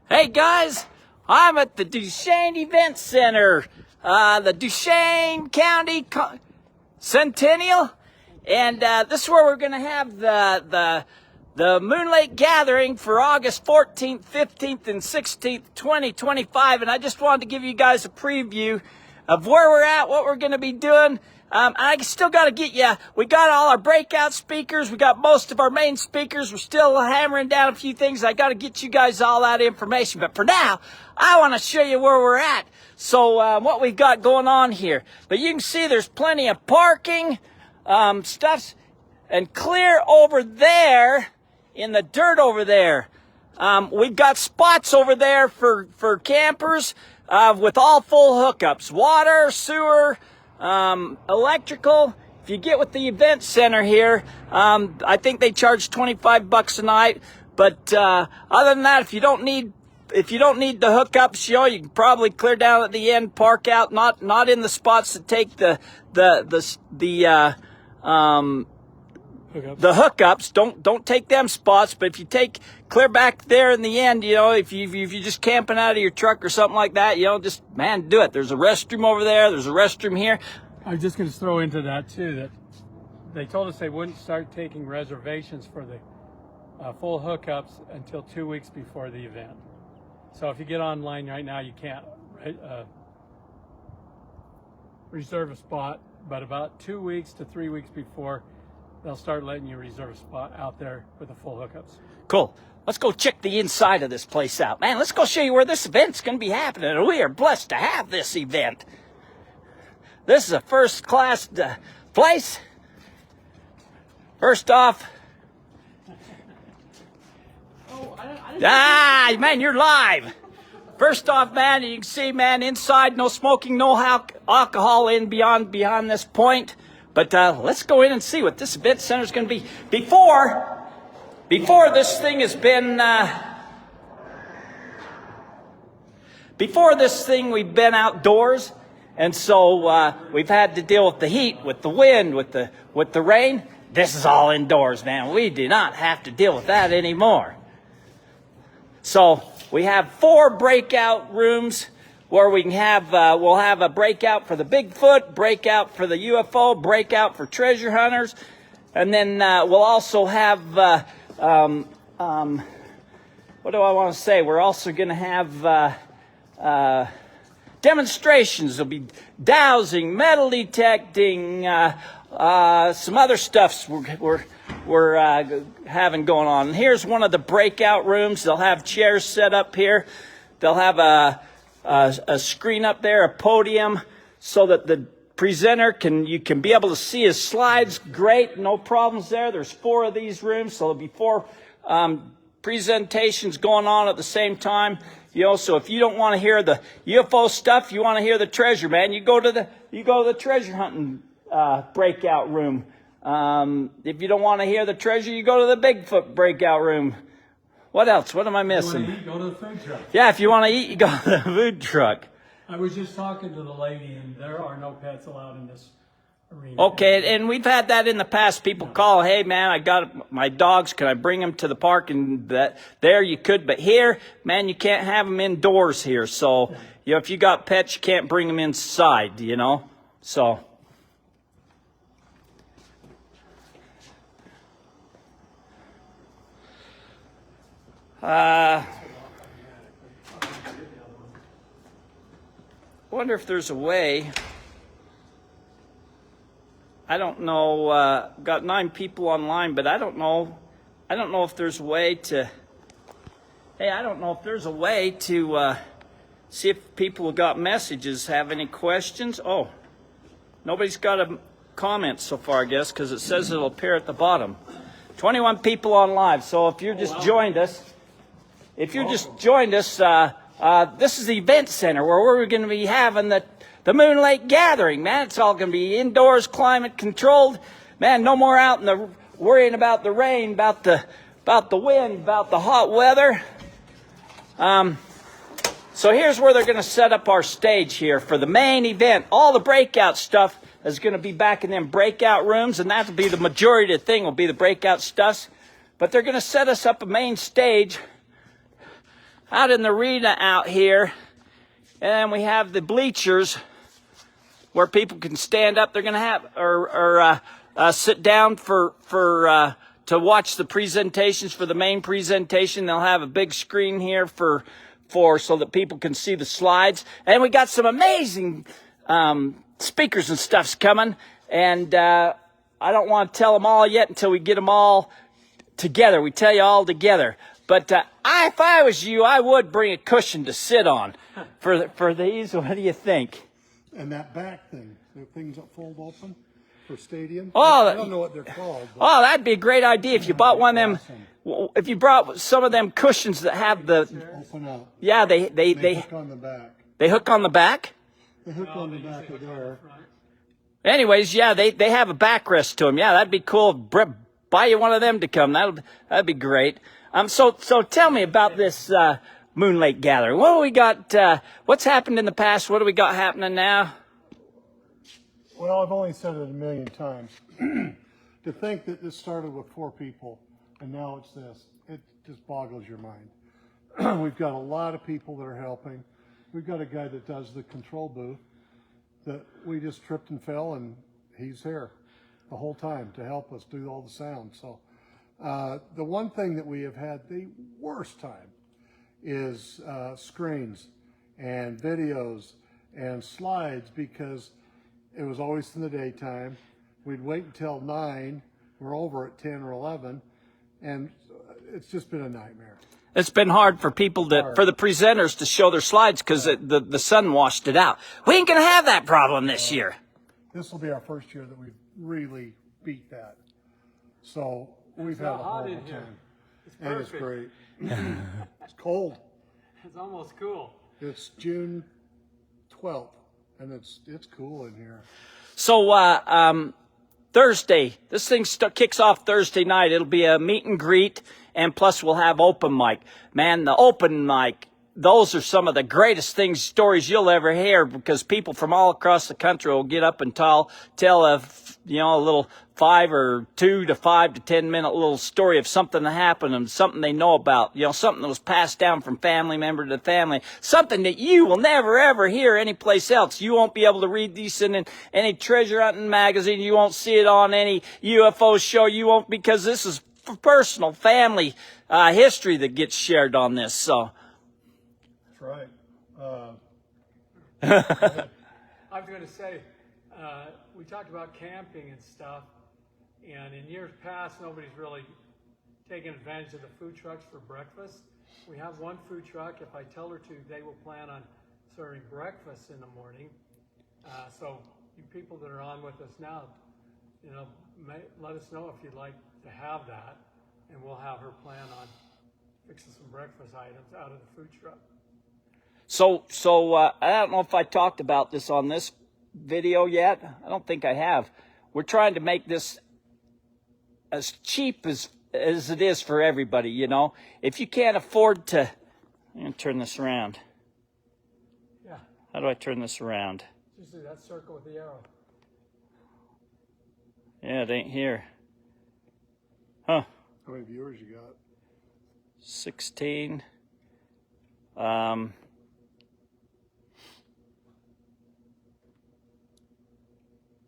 Hey guys, I'm at the Duchesne Event Center, the Duchesne County Centennial, and this is where we're going to have the Moonlight Gathering for August 14th, 15th, and 16th, 2025, and I just wanted to give you guys a preview of where we're at, what we're going to be doing. I still got to get you. We got all our breakout speakers. We got most of our main speakers. We're still hammering down a few things. I got to get you guys all that information. But for now, I want to show you where we're at. So what we've got going on here. But you can see there's plenty of parking stuff. And clear over there in the dirt over there. We've got spots over there for campers with all full hookups. Water, sewer, electrical. If you get with the event center here, I think they charge $25 a night. But other than that, if you don't need the hookups, you can probably clear down at the end, park out, not in the spots that take the hookups. Don't take them spots, but if you clear back there in the end, if you're just camping out of your truck or something like that, just do it. There's a restroom over there. There's a restroom here. I was just going to throw into that too that they told us they wouldn't start taking reservations for the full hookups until 2 weeks before the event. So if you get online right now, you can't reserve a spot, but about 2 weeks to 3 weeks before, they'll start letting you reserve a spot out there with the full hookups. Cool. Let's go check the inside of this place out. Man, let's go show you where this event's going to be happening. We are blessed to have this event. This is a first-class place. First off... man, you're live. First off, man, you can see, man, inside, no smoking, no alcohol in beyond this point. But let's go in and see what this event center is going to be. Before this thing has been, before this thing we've been outdoors, and so we've had to deal with the heat, with the wind, with the rain. This is all indoors, man. We do not have to deal with that anymore. So we have 4 breakout rooms where we can have, we'll have a breakout for the Bigfoot, breakout for the UFO, breakout for treasure hunters, and then we'll also have, what do I want to say? We're also going to have demonstrations. There'll be dowsing, metal detecting, some other stuffs we're having going on. And here's one of the breakout rooms. They'll have chairs set up here. They'll have a screen up there, a podium, so that the presenter you can be able to see his slides. Great, no problems there. There's 4 of these rooms, so there'll be 4 presentations going on at the same time. So if you don't want to hear the UFO stuff, you want to hear the treasure, man, you go to the treasure hunting breakout room. If you don't want to hear the treasure, you go to the Bigfoot breakout room. What else? What am I missing? You want to eat, go to the food truck. Yeah, if you want to eat, you go to the food truck. I was just talking to the lady, and there are no pets allowed in this arena. Okay, and we've had that in the past. People call, hey, man, I got my dogs. Can I bring them to the park? And there you could. But here, man, you can't have them indoors here. So, if you got pets, you can't bring them inside, So... wonder if there's a way. I don't know. Got 9 people online, but I don't know if there's a way to. Hey, I don't know if there's a way to see if people who got messages have any questions. Oh, nobody's got a comment so far, I guess, because it says it'll appear at the bottom. 21 people on live. So if you're just joined us. If you just joined us, this is the event center where we're going to be having the Moonlight Gathering, man. It's all going to be indoors, climate controlled. Man, no more out in the worrying about the rain, about the wind, about the hot weather. So here's where they're going to set up our stage here for the main event. All the breakout stuff is going to be back in them breakout rooms, and that'll be the majority of the thing will be the breakout stuff. But they're going to set us up a main stage out in the arena out here. And we have the bleachers where people can stand up. They're going to have, or sit down to watch the presentations for the main presentation. They'll have a big screen here for so that people can see the slides. And we got some amazing speakers and stuff's coming. And I don't want to tell them all yet until we get them all together. We tell you all together. But if I was you, I would bring a cushion to sit on for these. What do you think? And that back thing, the things that fold open for stadium. Oh, I don't know what they're called. Oh, that'd be a great idea if you bought one of them. If you brought some of them cushions that have the Open up. yeah, they hook on the back. They hook on the back. They hook on the back of there. Anyways, yeah, they have a backrest to them. Yeah, that'd be cool. Buy you one of them to come. That'd be great. So tell me about this Moon Lake gathering. What do we got? What's happened in the past? What do we got happening now? Well, I've only said it a million times. To think that this started with 4 people and now it's this, it just boggles your mind. We've got a lot of people that are helping. We've got a guy that does the control booth that we just tripped and fell, and he's here the whole time to help us do all the sound. So the one thing that we have had the worst time is screens and videos and slides, because it was always in the daytime. We'd wait until 9. We're over at 10 or 11, and it's just been a nightmare. It's been hard for people for the presenters to show their slides because the sun washed it out. We ain't gonna have that problem this year. This will be our first year that we've really beat that. So we've had a horrible time. And it's great. It's cold. It's almost cool. It's June 12th, and it's cool in here. So Thursday, this thing kicks off Thursday night. It'll be a meet and greet, and plus we'll have open mic. Man, the open mic, those are some of the greatest stories you'll ever hear, because people from all across the country will get up and tell a little 2 to 5 to 10 minute little story of something that happened and something they know about, something that was passed down from family member to family, something that you will never ever hear anyplace else. You won't be able to read these in any treasure hunting magazine. You won't see it on any UFO show. You won't, because this is personal family history that gets shared on this. So That's right. I was going to say, we talked about camping and stuff, and in years past, nobody's really taken advantage of the food trucks for breakfast. We have one food truck. If I tell her to, they will plan on serving breakfast in the morning. So you people that are on with us now, let us know if you'd like to have that, and we'll have her plan on fixing some breakfast items out of the food truck. So I don't know if I talked about this on this video yet. I don't think I have. We're trying to make this as cheap as it is for everybody, If you can't afford to... I'm going to turn this around. Yeah. How do I turn this around? Just do that circle with the arrow. Yeah, it ain't here. Huh. How many viewers you got? 16.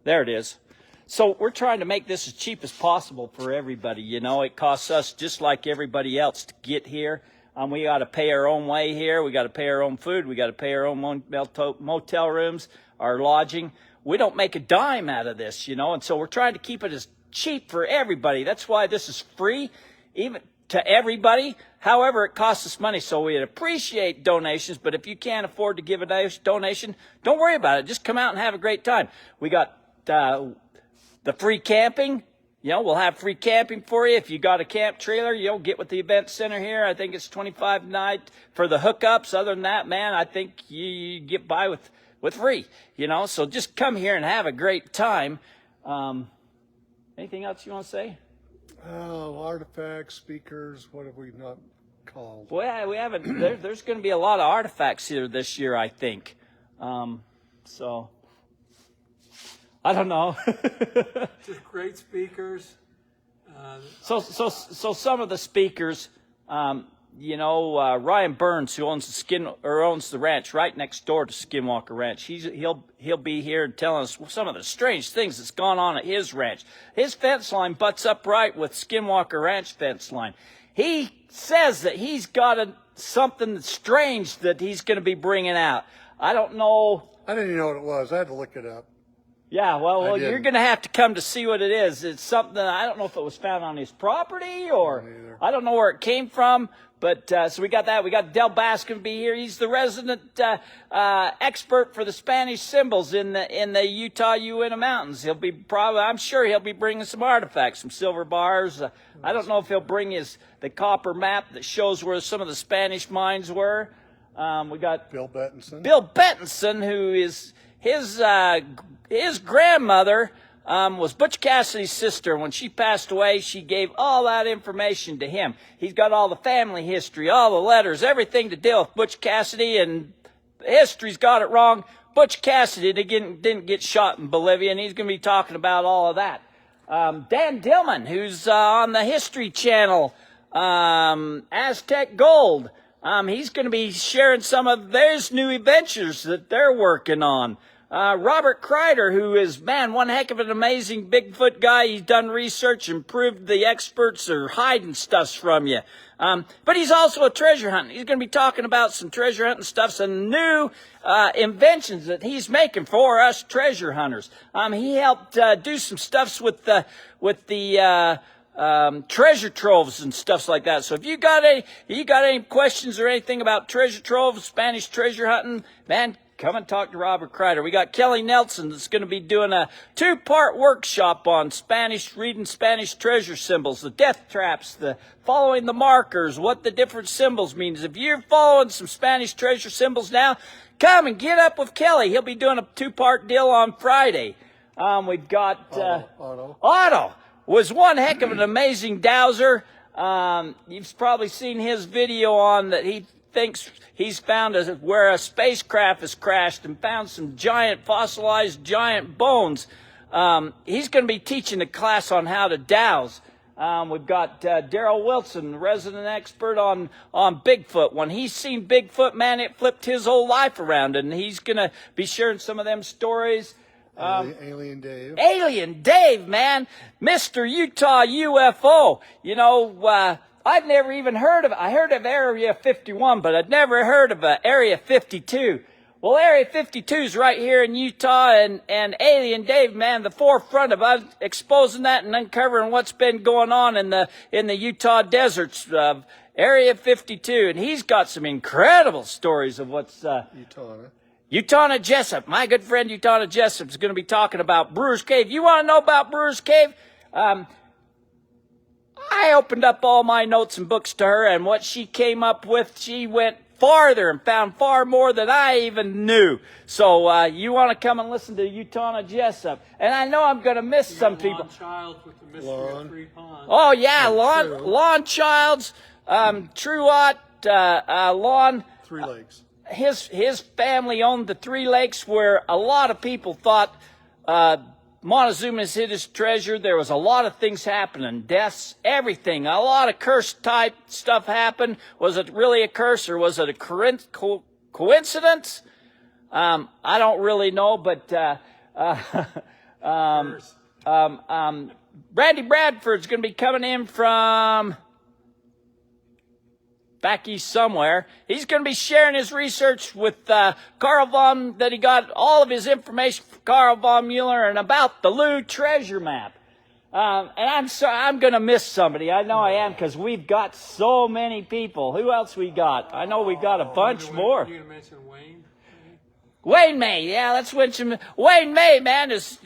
There it is. So we're trying to make this as cheap as possible for everybody. It costs us just like everybody else to get here. We got to pay our own way here. We got to pay our own food. We got to pay our own motel rooms, our lodging. We don't make a dime out of this, and so we're trying to keep it as cheap for everybody. That's why this is free, even to everybody. However, it costs us money, so we'd appreciate donations. But if you can't afford to give a donation, don't worry about it. Just come out and have a great time. We got the free camping. We'll have free camping for you. If you got a camp trailer, get with the event center here. I think it's $25 a night for the hookups. Other than that, man, I think you get by with free, So just come here and have a great time. Anything else you want to say? Oh, artifacts, speakers, what have we not called? Well, we haven't. There's going to be a lot of artifacts here this year, I think. So I don't know. Just great speakers. So some of the speakers, Ryan Burns, who owns the ranch right next door to Skinwalker Ranch. He'll be here telling us some of the strange things that's gone on at his ranch. His fence line butts up right with Skinwalker Ranch fence line. He says that he's got something strange that he's going to be bringing out. I don't know. I didn't even know what it was. I had to look it up. Yeah, well, you're going to have to come to see what it is. It's something, I don't know if it was found on his property or I don't know where it came from. But so we got that. We got Del Baskin be here. He's the resident expert for the Spanish symbols in the Utah Uinta Mountains. I'm sure he'll be bringing some artifacts, some silver bars. I don't know if he'll bring the copper map that shows where some of the Spanish mines were. We got Bill Bettinson. Bill Bettinson, who is his grandmother was Butch Cassidy's sister. When she passed away, she gave all that information to him. He's got all the family history, all the letters, everything to deal with Butch Cassidy, and history's got it wrong. Butch Cassidy didn't get shot in Bolivia, and he's going to be talking about all of that. Dan Dillman, who's on the History Channel, Aztec Gold, he's going to be sharing some of their new adventures that they're working on. Robert Kreider, who is, one heck of an amazing Bigfoot guy. He's done research and proved the experts are hiding stuff from you. But he's also a treasure hunter. He's going to be talking about some treasure hunting stuff, some new inventions that he's making for us treasure hunters. He helped do some stuffs with the treasure troves and stuff like that. So if you got any questions or anything about treasure troves, Spanish treasure hunting, man, come and talk to Robert Kreider. We got Kelly Nelson that's going to be doing a 2-part workshop on reading Spanish treasure symbols, the death traps, the following the markers, what the different symbols means. If you're following some Spanish treasure symbols now, come and get up with Kelly. He'll be doing a 2-part deal on Friday. We've got Otto was one heck of an amazing dowser. You've probably seen his video on that. He thinks he's found where a spacecraft has crashed and found some fossilized giant bones. He's going to be teaching a class on how to dowse. We've got Daryl Wilson, resident expert on Bigfoot. When he's seen Bigfoot, man, it flipped his whole life around, and he's going to be sharing some of them stories. Alien Dave. Alien Dave, man. Mr. Utah UFO. I'd never even heard of it. I heard of Area 51, but I'd never heard of Area 52. Well, Area 52 is right here in Utah, and Alien Dave, man, the forefront of us exposing that and uncovering what's been going on in the Utah deserts of Area 52. And he's got some incredible stories of what's Utah Jessup. My good friend Utah Jessup is going to be talking about Brewer's Cave. You want to know about Brewer's Cave? I opened up all my notes and books to her, and what she came up with, she went farther and found far more than I even knew. So you want to come and listen to Utah Jessup. And I know I'm going to miss some people. Lon Childs with the mystery of Three Ponds. Oh, yeah, Lon Childs, Truott, Lon. Three Lakes. His family owned the Three Lakes, where a lot of people thought Montezuma's hid his treasure. There was a lot of things happening, deaths, everything. A lot of curse type stuff happened. Was it really a curse, or was it a coincidence? I don't really know, but Randy Bradford's going to be coming in from back east somewhere. He's going to be sharing his research with Carl Von, that he got all of his information from Carl Von Mueller and about the Lou treasure map. And I'm sorry, I'm going to miss somebody. I know I am, because we've got so many people. Who else we got? I know we've got a bunch more. You mention Wayne? Wayne May, yeah, let's mention Wayne May, man, is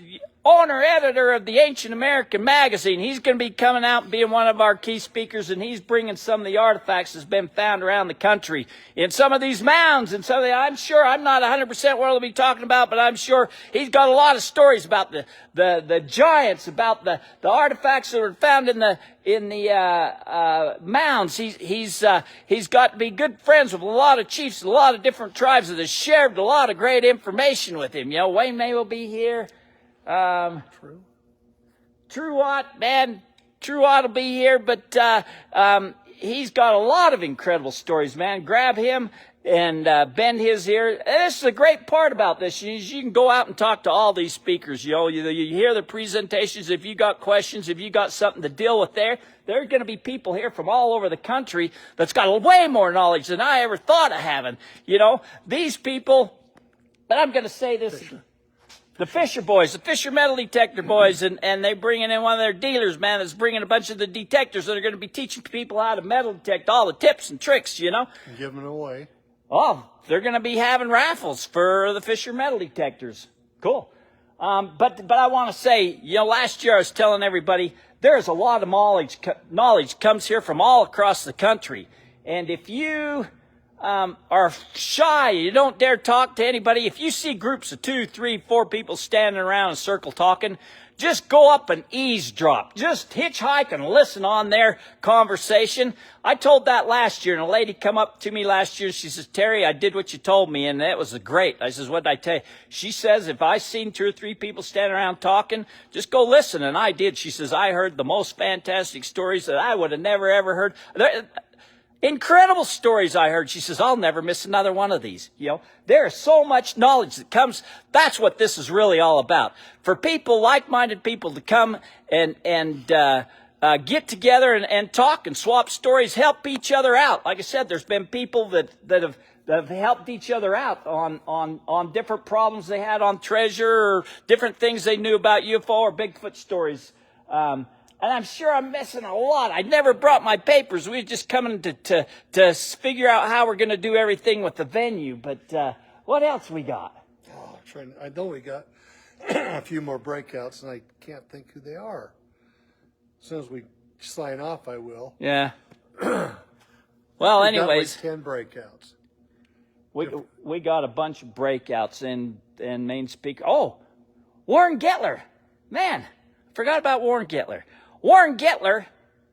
owner-editor of the Ancient American magazine. He's going to be coming out and being one of our key speakers, and he's bringing some of the artifacts that's been found around the country in some of these mounds. And some of I'm sure, I'm not 100% what he'll be talking about, but I'm sure he's got a lot of stories about the giants, about the artifacts that were found in the mounds. He's got to be good friends with a lot of chiefs, a lot of different tribes that have shared a lot of great information with him. Wayne May will be here. Truott, man, Truott will be here, but he's got a lot of incredible stories, man. Grab him and bend his ear. And this is a great part about this. You can go out and talk to all these speakers. You hear the presentations. If you got questions, if you got something to deal with there are going to be people here from all over the country that's got way more knowledge than I ever thought of having. These people, but I'm going to say this. The Fisher boys, the Fisher metal detector boys, and they bringing in one of their dealers, man, that's bringing a bunch of the detectors that are going to be teaching people how to metal detect, all the tips and tricks, And giving it away. Oh, they're going to be having raffles for the Fisher metal detectors. Cool. But I want to say, last year I was telling everybody there's a lot of knowledge comes here from all across the country. And if you are shy, you don't dare talk to anybody, if you see groups of 2, 3, 4 people standing around in a circle talking, just go up and eavesdrop. Just hitchhike and listen on their conversation. I told that last year, and a lady come up to me last year. She says, Terry, I did what you told me, and that was great. I says, what did I tell you? She says, if I seen 2 or 3 people standing around talking, just go listen. And I did. She says, I heard the most fantastic stories that I would have never, ever heard. Incredible stories I heard. She says, I'll never miss another one of these. There's so much knowledge that comes. That's what this is really all about. For people, like-minded people, to come and get together and talk and swap stories, help each other out. Like I said, there's been people that have helped each other out on different problems they had on treasure or different things they knew about UFO or Bigfoot stories. And I'm sure I'm missing a lot. I never brought my papers. We were just coming to figure out how we're going to do everything with the venue. But what else we got? Oh, I know we got a few more breakouts, and I can't think who they are. As soon as we sign off, I will. Yeah. Well, anyways. Got like 10 breakouts. We got a bunch of breakouts in main speaker. Oh, Warren Gettler. Man, forgot about Warren Gettler. Warren Gettler,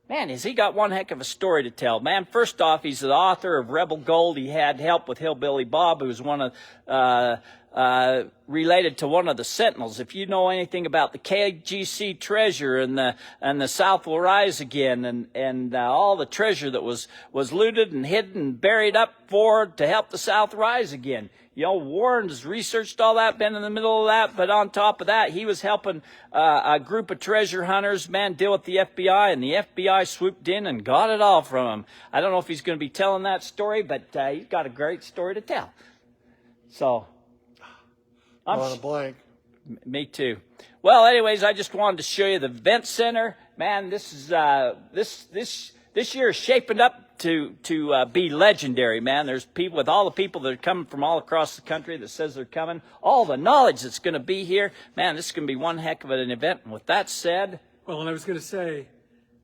man, has he got one heck of a story to tell. Man, first off, he's the author of Rebel Gold. He had help with Hillbilly Bob, who was one of related to one of the Sentinels. If you know anything about the KGC treasure and the South will rise again and all the treasure that was looted and hidden and buried up to help the South rise again. Warren's researched all that, been in the middle of that, but on top of that, he was helping a group of treasure hunters, man, deal with the FBI, and the FBI swooped in and got it all from him. I don't know if he's going to be telling that story, but he's got a great story to tell. So, I'm on a blank. Me too. Well, anyways, I just wanted to show you the event center. Man, this is this year is shaping up to be legendary, man. There's people with all the people that are coming from all across the country that says they're coming. All the knowledge that's going to be here. Man, this is going to be one heck of an event. And with that said... Well, and I was going to say,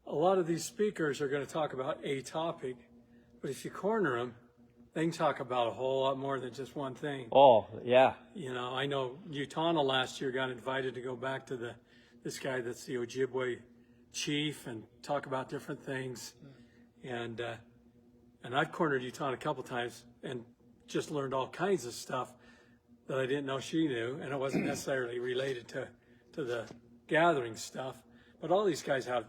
a lot of these speakers are going to talk about a topic, but if you corner them, they can talk about a whole lot more than just one thing. Oh, yeah. I know Utah last year got invited to go back to this guy that's the Ojibwe chief and talk about different things. And I've cornered Utah a couple times and just learned all kinds of stuff that I didn't know she knew, and it wasn't necessarily related to the gathering stuff. But all these guys have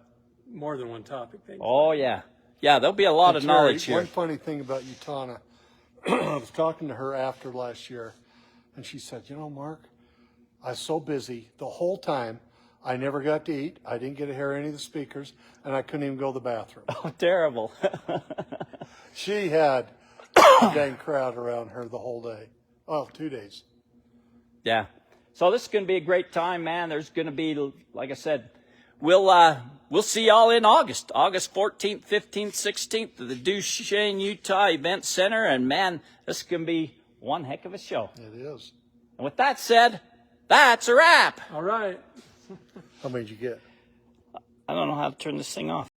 more than one topic. Oh, yeah. Yeah, there'll be a lot of knowledge here. One funny thing about Utah, I was talking to her after last year, and she said, Mark, I was so busy the whole time. I never got to eat. I didn't get to hear any of the speakers, and I couldn't even go to the bathroom. Oh, terrible. She had a dang crowd around her the whole day. Well, 2 days. Yeah. So this is going to be a great time, man. There's going to be, like I said, we'll see y'all in August 14th, 15th, 16th at the Duchesne, Utah Event Center. And, man, this is going to be one heck of a show. It is. And with that said, that's a wrap. All right. How many did you get? I don't know how to turn this thing off.